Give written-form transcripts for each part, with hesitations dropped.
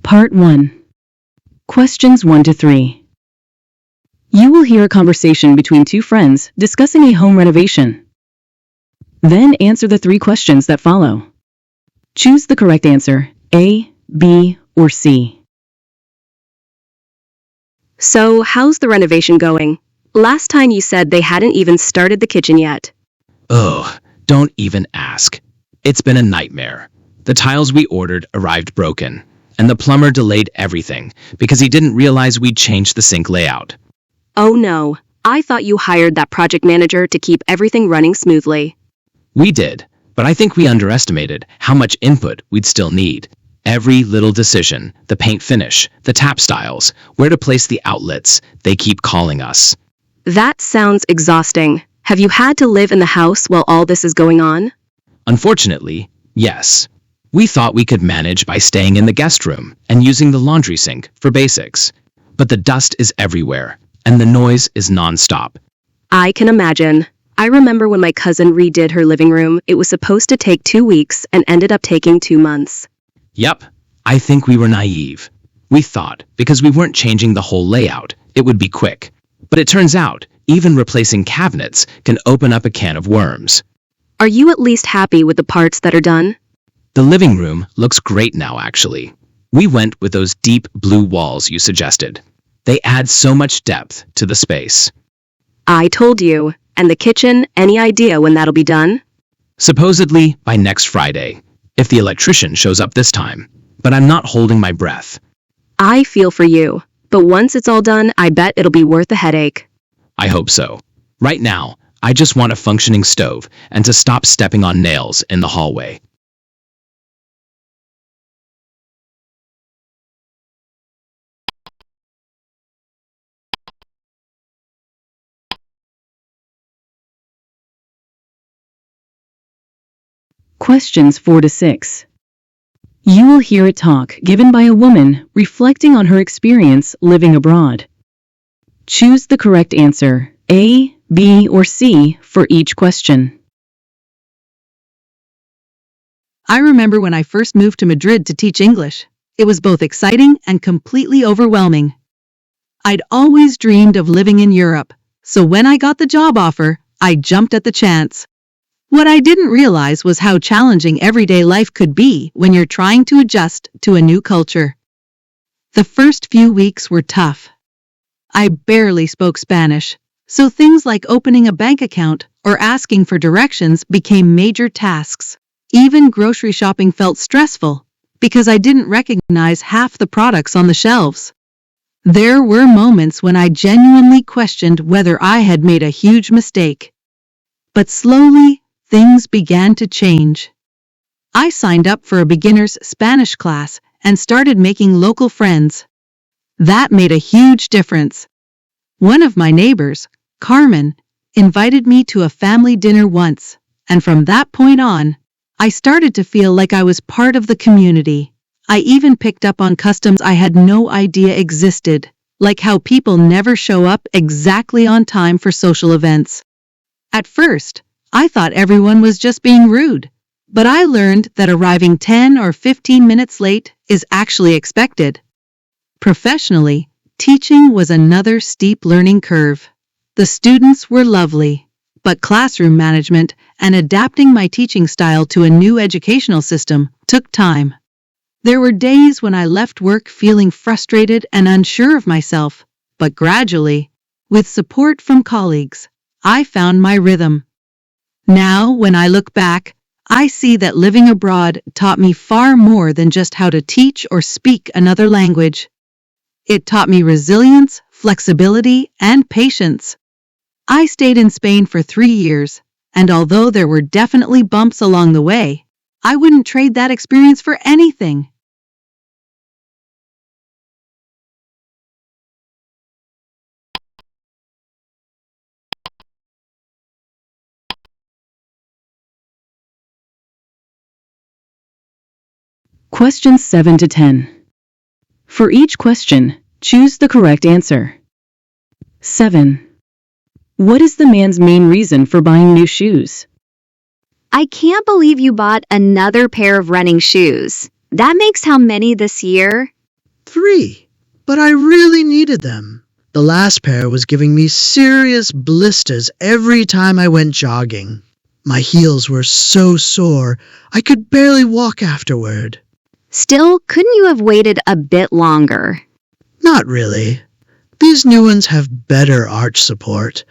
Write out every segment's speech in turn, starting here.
Part 1. Questions 1 to 3. You will hear a conversation between two friends discussing a home renovation. Then answer the 3 questions that follow. Choose the correct answer, A, B, or C. So, how's the renovation going? Last time you said they hadn't even started the kitchen yet. Ugh, don't even ask. It's been a nightmare. The tiles we ordered arrived broken, and the plumber delayed everything because he didn't realize we'd changed the sink layout. Oh no, I thought you hired that project manager to keep everything running smoothly. We did, but I think we underestimated how much input we'd still need. Every little decision, the paint finish, the tap styles, where to place the outlets, they keep calling us. That sounds exhausting. Have you had to live in the house while all this is going on? Unfortunately, yes. We thought we could manage by staying in the guest room and using the laundry sink for basics. But the dust is everywhere, and the noise is non-stop. I can imagine. I remember when my cousin redid her living room, it was supposed to take 2 weeks and ended up taking 2 months. Yep, I think we were naive. We thought, because we weren't changing the whole layout, it would be quick. But it turns out, even replacing cabinets can open up a can of worms. Are you at least happy with the parts that are done? The living room looks great now, actually. We went with those deep blue walls you suggested. They add so much depth to the space. I told you. And the kitchen, any idea when that'll be done? Supposedly by next Friday, if the electrician shows up this time. But I'm not holding my breath. I feel for you. But once it's all done, I bet it'll be worth the headache. I hope so. Right now, I just want a functioning stove and to stop stepping on nails in the hallway. Questions 4 to 6. You will hear a talk given by a woman reflecting on her experience living abroad. Choose the correct answer, A, B, or C, for each question. I remember when I first moved to Madrid to teach English. It was both exciting and completely overwhelming. I'd always dreamed of living in Europe, so when I got the job offer, I jumped at the chance. What I didn't realize was how challenging everyday life could be when you're trying to adjust to a new culture. The first few weeks were tough. I barely spoke Spanish, so things like opening a bank account or asking for directions became major tasks. Even grocery shopping felt stressful because I didn't recognize half the products on the shelves. There were moments when I genuinely questioned whether I had made a huge mistake. But slowly, things began to change. I signed up for a beginner's Spanish class and started making local friends. That made a huge difference. One of my neighbors, Carmen, invited me to a family dinner once, and from that point on, I started to feel like I was part of the community. I even picked up on customs I had no idea existed, like how people never show up exactly on time for social events. At first, I thought everyone was just being rude, but I learned that arriving 10 or 15 minutes late is actually expected. Professionally, teaching was another steep learning curve. The students were lovely, but classroom management and adapting my teaching style to a new educational system took time. There were days when I left work feeling frustrated and unsure of myself, but gradually, with support from colleagues, I found my rhythm. Now, when I look back, I see that living abroad taught me far more than just how to teach or speak another language. It taught me resilience, flexibility, and patience. I stayed in Spain for 3 years, and although there were definitely bumps along the way, I wouldn't trade that experience for anything. Questions 7 to 10. For each question, choose the correct answer. 7. What is the man's main reason for buying new shoes? I can't believe you bought another pair of running shoes. That makes how many this year? 3. But I really needed them. The last pair was giving me serious blisters every time I went jogging. My heels were so sore, I could barely walk afterward. Still, couldn't you have waited a bit longer? Not really. These new ones have better arch support,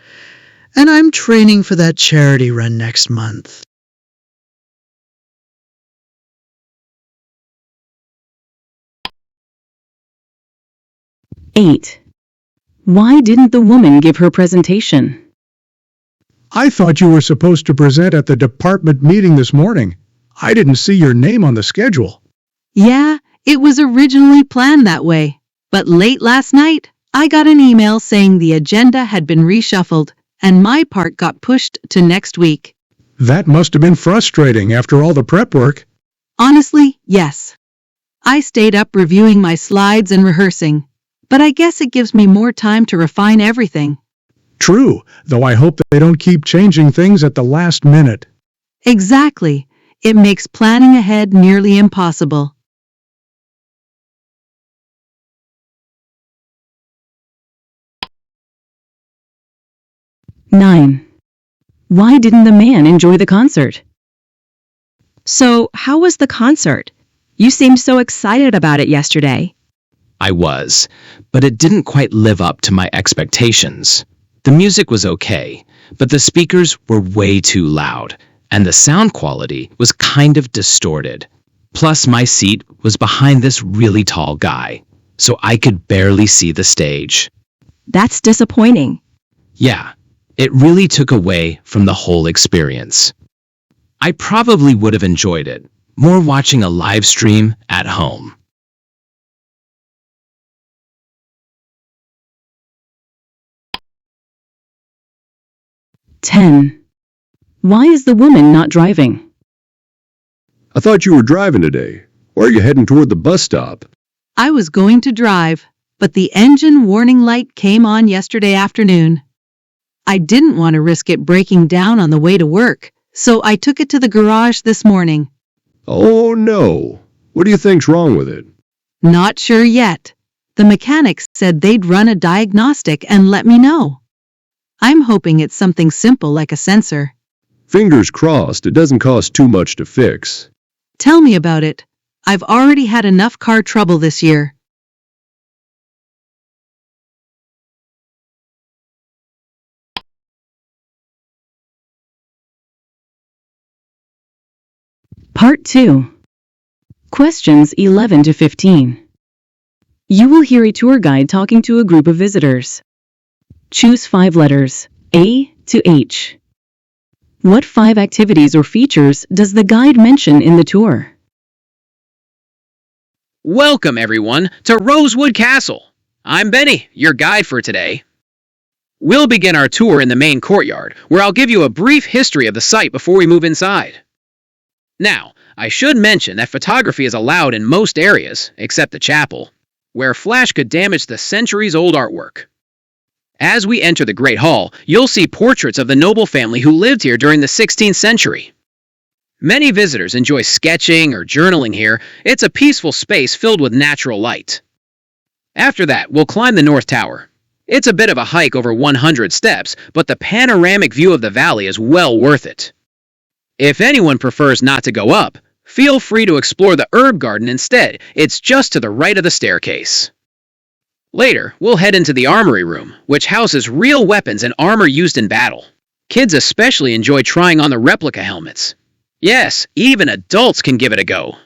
and I'm training for that charity run next month. Eight. Why didn't the woman give her presentation? I thought you were supposed to present at the department meeting this morning. I didn't see your name on the schedule. Yeah, it was originally planned that way. But late last night, I got an email saying the agenda had been reshuffled and my part got pushed to next week. That must have been frustrating after all the prep work. Honestly, yes. I stayed up reviewing my slides and rehearsing, but I guess it gives me more time to refine everything. True, though I hope they don't keep changing things at the last minute. Exactly. It makes planning ahead nearly impossible. Nine. Why didn't the man enjoy the concert? So, how was the concert? You seemed so excited about it yesterday. I was, but it didn't quite live up to my expectations. The music was okay, but the speakers were way too loud, and the sound quality was kind of distorted. Plus, my seat was behind this really tall guy, so I could barely see the stage. That's disappointing. Yeah, it really took away from the whole experience. I probably would have enjoyed it more watching a live stream at home. Ten. Why is the woman not driving? I thought you were driving today. Or are you heading toward the bus stop? I was going to drive, but the engine warning light came on yesterday afternoon. I didn't want to risk it breaking down on the way to work, so I took it to the garage this morning. Oh no. What do you think's wrong with it? Not sure yet. The mechanics said they'd run a diagnostic and let me know. I'm hoping it's something simple like a sensor. Fingers crossed it doesn't cost too much to fix. Tell me about it. I've already had enough car trouble this year. Part 2. Questions 11 to 15. You will hear a tour guide talking to a group of visitors. Choose 5 letters, A to H. What 5 activities or features does the guide mention in the tour? Welcome, everyone, to Rosewood Castle. I'm Benny, your guide for today. We'll begin our tour in the main courtyard, where I'll give you a brief history of the site before we move inside. Now, I should mention that photography is allowed in most areas, except the chapel, where flash could damage the centuries-old artwork. As we enter the Great Hall, you'll see portraits of the noble family who lived here during the 16th century. Many visitors enjoy sketching or journaling here. It's a peaceful space filled with natural light. After that, we'll climb the North Tower. It's a bit of a hike over 100 steps, but the panoramic view of the valley is well worth it. If anyone prefers not to go up, feel free to explore the herb garden instead. It's just to the right of the staircase. Later, we'll head into the armory room, which houses real weapons and armor used in battle. Kids especially enjoy trying on the replica helmets. Yes, even adults can give it a go.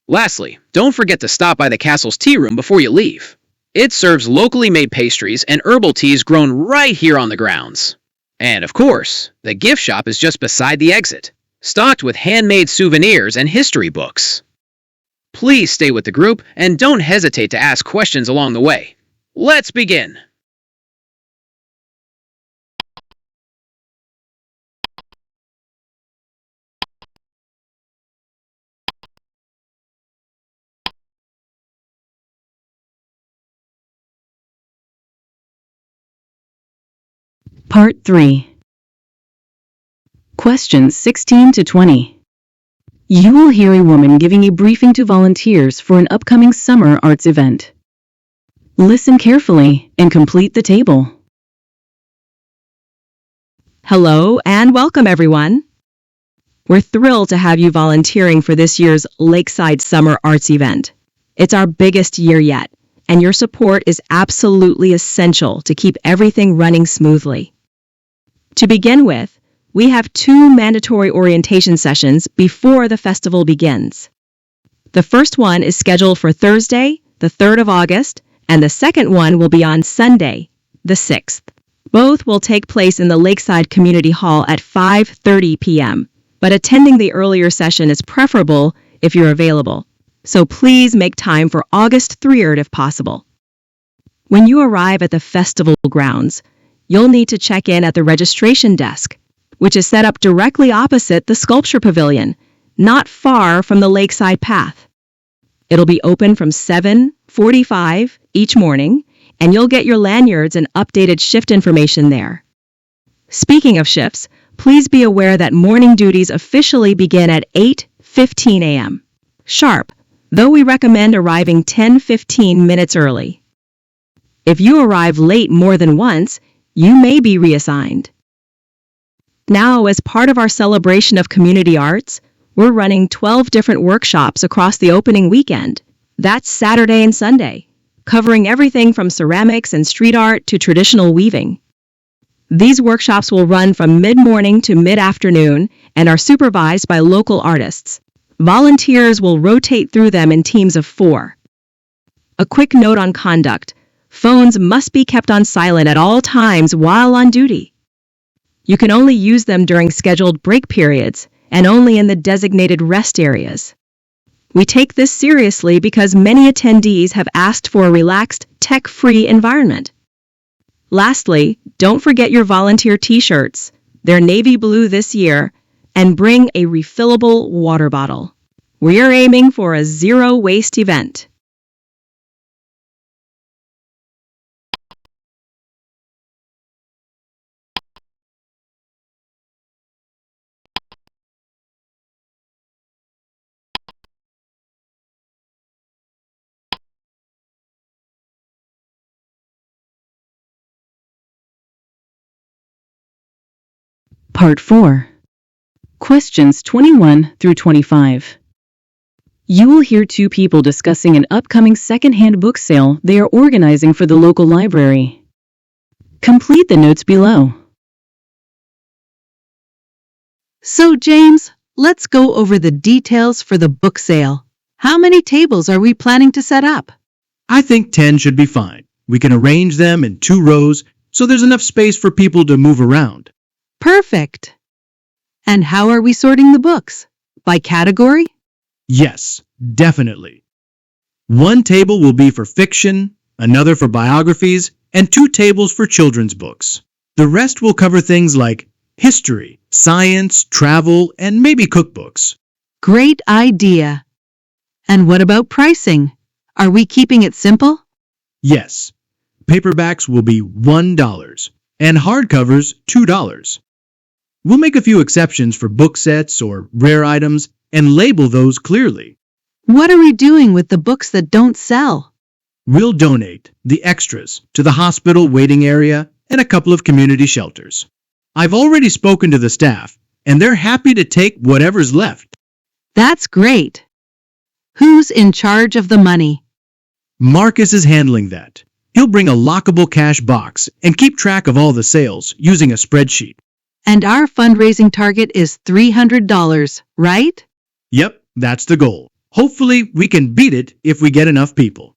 Lastly, don't forget to stop by the castle's tea room before you leave. It serves locally made pastries and herbal teas grown right here on the grounds. And of course, the gift shop is just beside the exit, stocked with handmade souvenirs and history books. Please stay with the group and don't hesitate to ask questions along the way. Let's begin! Part 3. Questions 16 to 20. You will hear a woman giving a briefing to volunteers for an upcoming summer arts event. Listen carefully and complete the table. Hello and welcome, everyone. We're thrilled to have you volunteering for this year's Lakeside Summer Arts event. It's our biggest year yet, and your support is absolutely essential to keep everything running smoothly. To begin with, we have 2 mandatory orientation sessions before the festival begins. The first one is scheduled for Thursday, the 3rd of August, and the second one will be on Sunday, the 6th. Both will take place in the Lakeside Community Hall at 5:30 p.m., but attending the earlier session is preferable if you're available. So please make time for August 3rd if possible. When you arrive at the festival grounds, you'll need to check in at the registration desk, which is set up directly opposite the sculpture pavilion, not far from the lakeside path. It'll be open from 7:45 each morning, and you'll get your lanyards and updated shift information there. Speaking of shifts, please be aware that morning duties officially begin at 8:15 a.m. sharp, though we recommend arriving 10-15 minutes early. If you arrive late more than once, you may be reassigned. Now, as part of our celebration of community arts, we're running 12 different workshops across the opening weekend. That's Saturday and Sunday, covering everything from ceramics and street art to traditional weaving. These workshops will run from mid-morning to mid-afternoon and are supervised by local artists. Volunteers will rotate through them in teams of 4. A quick note on conduct: phones must be kept on silent at all times while on duty. You can only use them during scheduled break periods and only in the designated rest areas. We take this seriously because many attendees have asked for a relaxed, tech-free environment. Lastly, don't forget your volunteer t-shirts. They're navy blue this year, and bring a refillable water bottle. We are aiming for a zero-waste event. Part 4. Questions 21 through 25. You will hear 2 people discussing an upcoming second-hand book sale they are organizing for the local library. Complete the notes below. So, James, let's go over the details for the book sale. How many tables are we planning to set up? I think 10 should be fine. We can arrange them in 2 rows so there's enough space for people to move around. Perfect. And how are we sorting the books? By category? Yes, definitely. 1 table will be for fiction, another for biographies, and 2 tables for children's books. The rest will cover things like history, science, travel, and maybe cookbooks. Great idea. And what about pricing? Are we keeping it simple? Yes. Paperbacks will be $1 and hardcovers $2. We'll make a few exceptions for book sets or rare items and label those clearly. What are we doing with the books that don't sell? We'll donate the extras to the hospital waiting area and a couple of community shelters. I've already spoken to the staff, and they're happy to take whatever's left. That's great. Who's in charge of the money? Marcus is handling that. He'll bring a lockable cash box and keep track of all the sales using a spreadsheet. And our fundraising target is $300, right? Yep, that's the goal. Hopefully, we can beat it if we get enough people.